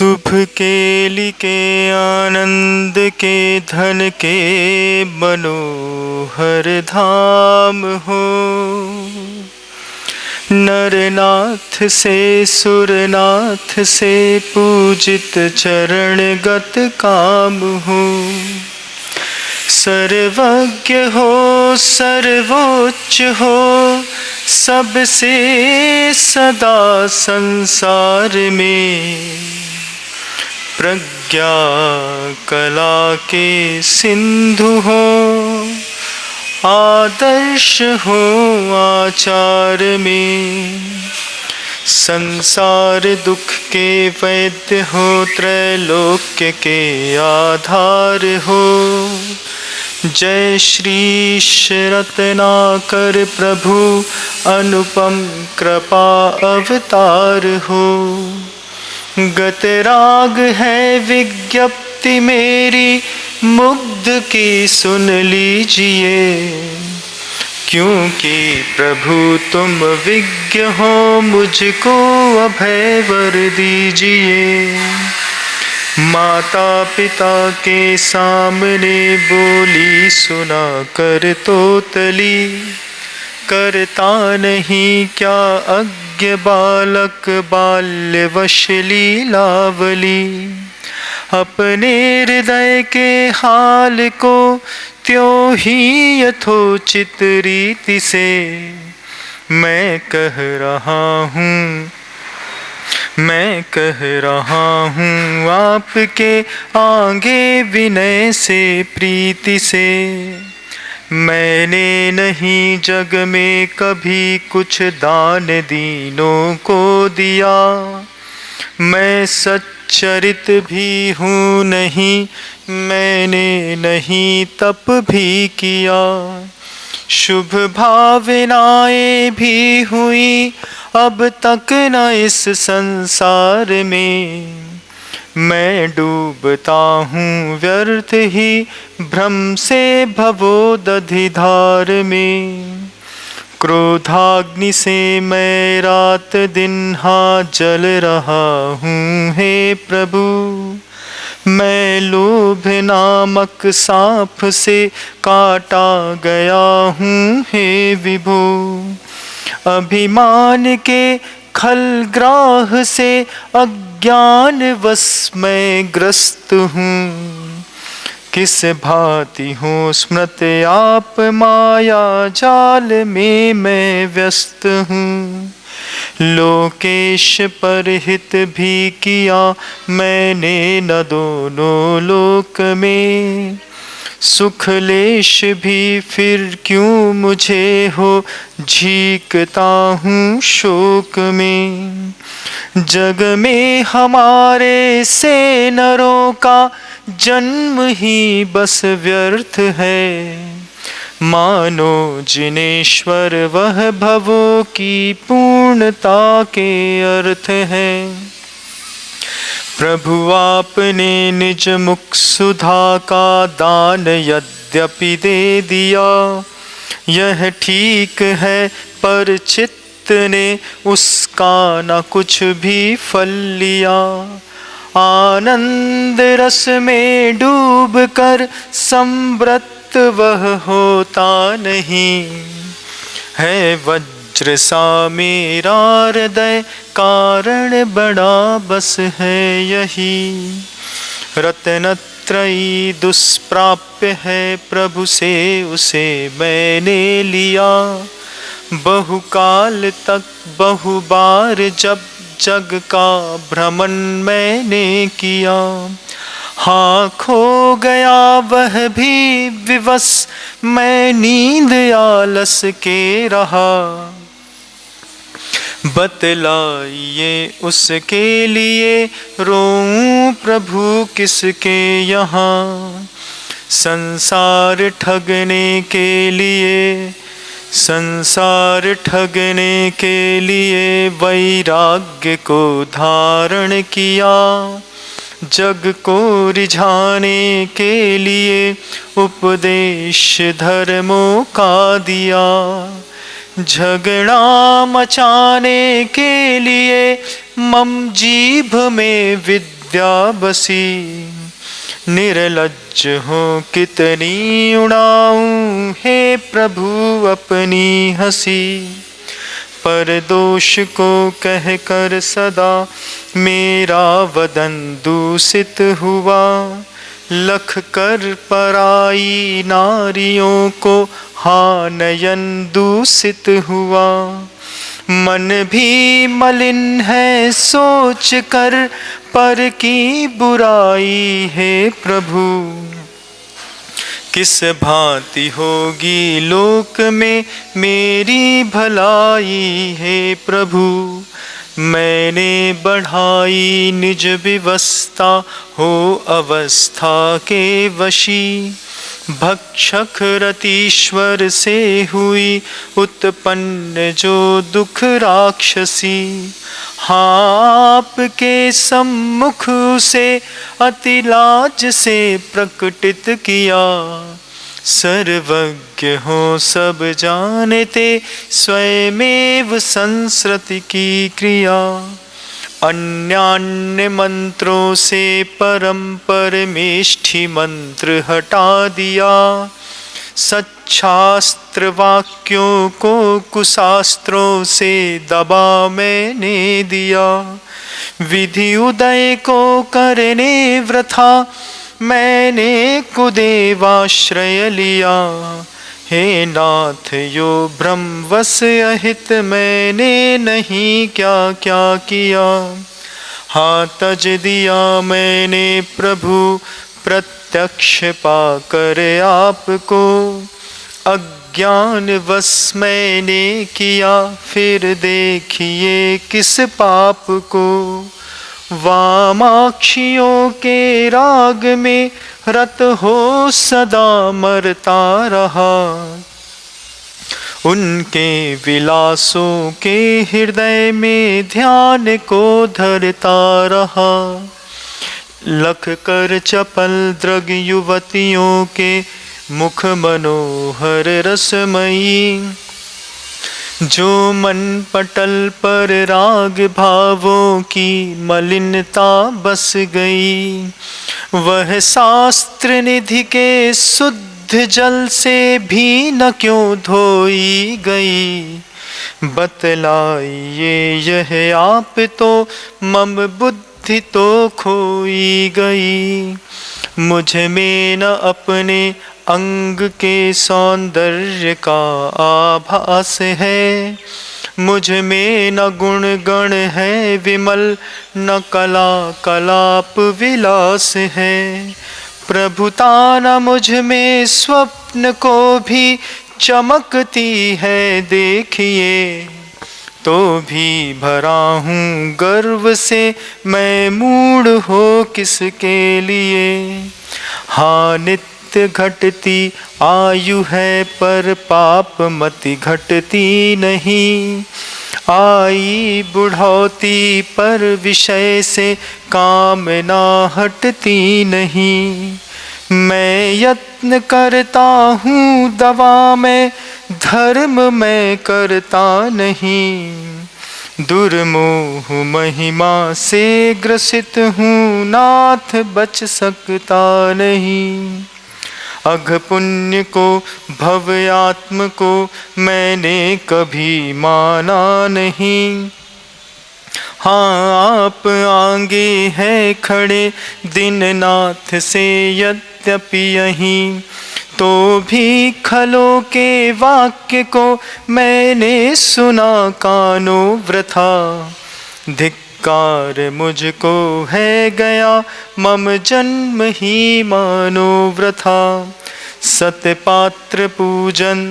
शुभ केली के आनंद के धन के मनोहर धाम हो। नरनाथ से सुरनाथ से पूजित चरणगत काम हो। सर्वज्ञ हो सर्वोच्च हो सबसे सदा संसार में। प्रज्ञा कला के सिंधु हो आदर्श हो आचार में। संसार दुख के वैद्य हो त्रैलोक्य के आधार हो। जय श्री रत्नाकर प्रभु अनुपम कृपा अवतार हो। गतराग है विज्ञप्ति मेरी मुग्ध की सुन लीजिए। क्योंकि प्रभु तुम विज्ञ हो मुझको अभय वर दीजिए। माता पिता के सामने बोली सुना कर तोतली। करता नहीं क्या अज्ञ बालक बाल्यवश लीलावली। अपने हृदय के हाल को त्यों ही यथोचित रीति से मैं कह रहा हूँ आपके आगे विनय से प्रीति से। मैंने नहीं जग में कभी कुछ दान दीनों को दिया। मैं सच्चरित भी हूँ नहीं मैंने नहीं तप भी किया। शुभ भावनाएं भी हुई अब तक न इस संसार में। मैं डूबता हूँ व्यर्थ ही भ्रम से भवोदधिधार में। क्रोधाग्नि से मैं रात दिन हाँ जल रहा हूँ हे प्रभु। मैं लोभ नामक सांप से काटा गया हूँ हे विभो। अभिमान के खलग्राह से अज्ञान वश मैं ग्रस्त हूँ। किस भांति हो स्मृत आप माया जाल में मैं व्यस्त हूँ। लोकेश पर हित भी किया मैंने न दोनों लोक में। सुख लेश भी फिर क्यों मुझे हो झीकता हूँ शोक में। जग में हमारे से नरों का जन्म ही बस व्यर्थ है। मानो जिनेश्वर वह भवों की पूर्णता के अर्थ है। प्रभु आपने निज मुख सुधा का दान यद्यपि दे दिया। यह ठीक है पर चित्त ने उसका न कुछ भी फल लिया। आनंद रस में डूब कर संवृत्त वह होता नहीं है। वज्र सा मेरा हृदय कारण बड़ा बस है यही। रत्नत्रयी दुष्प्राप्य है प्रभु से उसे मैंने लिया। बहुकाल तक बहुबार जब जग का भ्रमण मैंने किया। हाँ खो गया वह भी विवश मैं नींद आलस के रहा। बतलाइए उसके लिए रोऊं प्रभु किसके यहाँ। संसार ठगने के लिए वैराग्य को धारण किया। जग को रिझाने के लिए उपदेश धर्मों का दिया। झगड़ा मचाने के लिए मम जीभ में विद्या विद्या बसी। निर्लज्ज हो कितनी उड़ाऊं हे प्रभु अपनी हंसी। पर दोष को कहकर सदा मेरा वदन दूषित हुआ। लख कर पराई नारियों को हाँ नयन दूषित हुआ। मन भी मलिन है सोच कर पर की बुराई है प्रभु। किस भांति होगी लोक में मेरी भलाई है प्रभु। मैंने बढ़ाई निज विवस्था हो अवस्था के वशी। भक्षक रतीश्वर से हुई उत्पन्न जो दुख राक्षसी। हाँ आपके सम्मुख से अति लाज से प्रकटित किया। सर्वज्ञ हो सब जानते स्वयमेव संसृति की क्रिया। अन्यान्य मंत्रों से परम परमेष्ठि मंत्र हटा दिया। सच्छास्त्र वाक्यों को कुशास्त्रों से दबा मैंने दिया। विधि उदय को करने वृथा मैंने कुदेवाश्रय लिया। हे नाथ यो ब्रह्मवश अहित मैंने नहीं क्या क्या किया। हाँ तज दिया मैंने प्रभु प्रत्यक्ष पाकर आपको। अज्ञान वश मैंने किया फिर देखिए किस पाप को। वामाक्षियों के राग में रत हो सदा मरता रहा। उनके विलासों के हृदय में ध्यान को धरता रहा। लख कर चपल द्रग युवतियों के मुख मनोहर रसमयी। जो मन पटल पर राग भावों की मलिनता बस गई। वह शास्त्र निधि के शुद्ध जल से भी न क्यों धोई गई। बतलाइए यह आप तो मम बुद्धि तो खोई गई। मुझ में न अपने अंग के सौंदर्य का आभास है। मुझ में न गुण गण है विमल न कला कलाप विलास है। प्रभुता न मुझ में स्वप्न को भी चमकती है देखिए। तो भी भरा हूँ गर्व से मैं मूढ़ हो किसके लिए। हाँ नित्य घटती आयु है पर पाप मति घटती नहीं। आई बुढ़ौती पर विषय से कामना हटती नहीं। मैं यत्न करता हूँ दवा में धर्म मैं करता नहीं। दुर्मोह महिमा से ग्रसित हूँ नाथ बच सकता नहीं। अघ पुण्य को भव आत्म को मैंने कभी माना नहीं। हाँ आप आगे है खड़े दीननाथ से यद्यपि यहीं। तो भी खलों के वाक्य को मैंने सुना कानों वृथा। धिक्कार मुझको है गया मम जन्म ही मानो वृथा। सतपात्र पूजन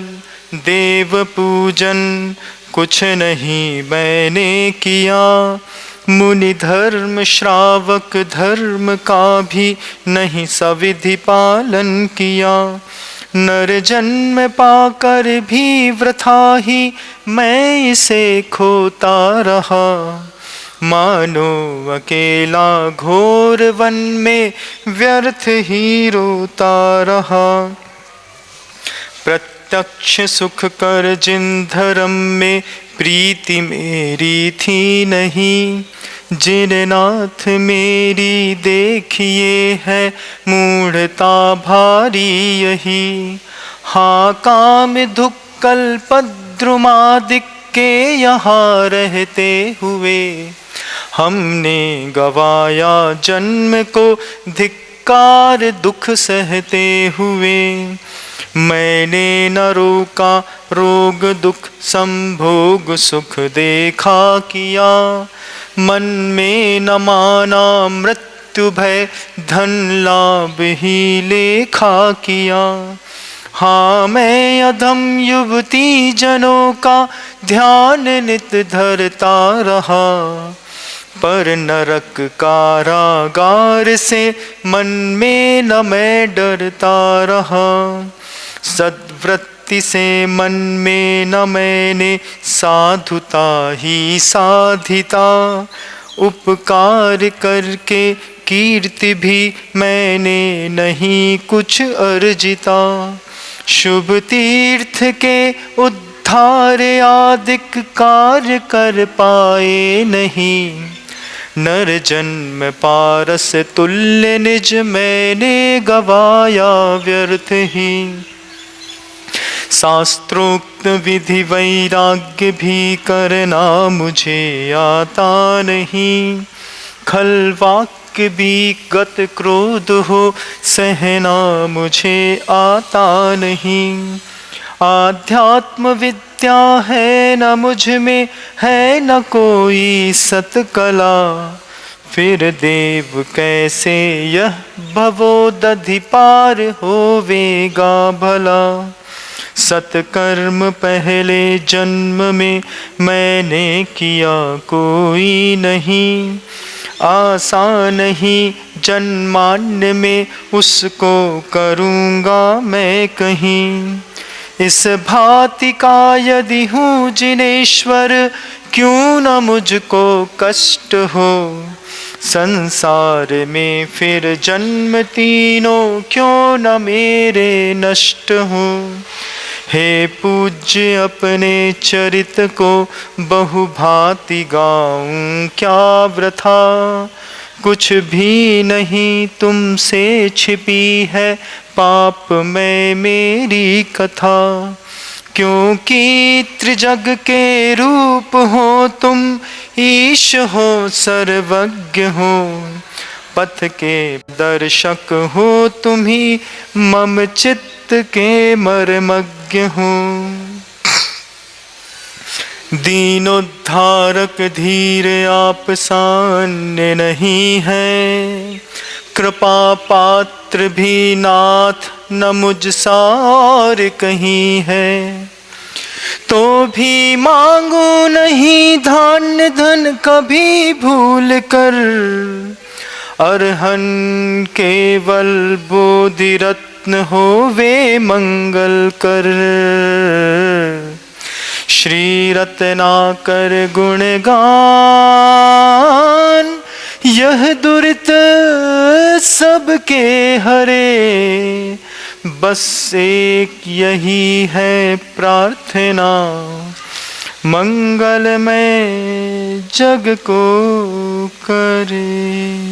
देव पूजन कुछ नहीं मैंने किया। मुनि धर्म श्रावक धर्म का भी नहीं सविधि पालन किया। नर जन्म पाकर भी वृथा ही मैं इसे खोता रहा। मानो अकेला घोर वन में व्यर्थ ही रोता रहा। प्रत्यक्ष सुख कर जिन धर्म में प्रीति मेरी थी नहीं। जिन नाथ मेरी देखिए है मूढ़ता भारी यही। हाँ काम दुख कल्पद्रुमादिक के यहाँ रहते हुए, हमने गवाया जन्म को धिक्कार दुख सहते हुए। मैंने न रोका रोग दुख संभोग सुख देखा किया, मन में न माना मृत्यु भय धन लाभ ही लेखा किया। हाँ मैं अधम युवती जनों का ध्यान नित धरता रहा, पर नरक कारागार से मन में न मैं डरता रहा। सद्वृत्ति से मन में न मैंने साधुता ही साधिता, उपकार करके कीर्ति भी मैंने नहीं कुछ अर्जिता। शुभ तीर्थ के उद्धार आदिक कार्य कर पाए नहीं, नर जन्म पारस तुल्य निज मैंने गवाया व्यर्थ ही। शास्त्रोक्त विधि वैराग्य भी करना मुझे आता नहीं, खल वाक्य भी गत क्रोध हो सहना मुझे आता नहीं। आध्यात्म विद्या है न मुझ में, है न कोई सतकला, फिर देव कैसे यह भवोदधि पार होवेगा भला। सत्कर्म पहले जन्म में मैंने किया कोई नहीं, आसान ही जन्मान्य में उसको करूँगा मैं कहीं। इस भांति का यदि हूँ जिनेश्वर, क्यों न मुझको कष्ट हो, संसार में फिर जन्म तीनों क्यों न मेरे नष्ट हो। हे पूज्य अपने चरित को बहुभांति गाऊं क्या वृथा, कुछ भी नहीं तुमसे छिपी है पाप में मेरी कथा। क्योंकि त्रिजग के रूप हो तुम, ईश हो सर्वज्ञ हो, पथ के दर्शक हो तुम ही मम चित्त के मर्मज्ञ हो। दीनोद्धारक धीर आप सान्य नहीं है, कृपा पात्र भी नाथ न मुझ सार कहीं है। तो भी मांगू नहीं धान्य धन कभी भूल कर, अरहन केवल बोधि रत्न होवे मंगल कर। श्री रत्नाकर गुणगान यह दुरित सबके हरे, बस एक यही है प्रार्थना मंगलमय जग को करे।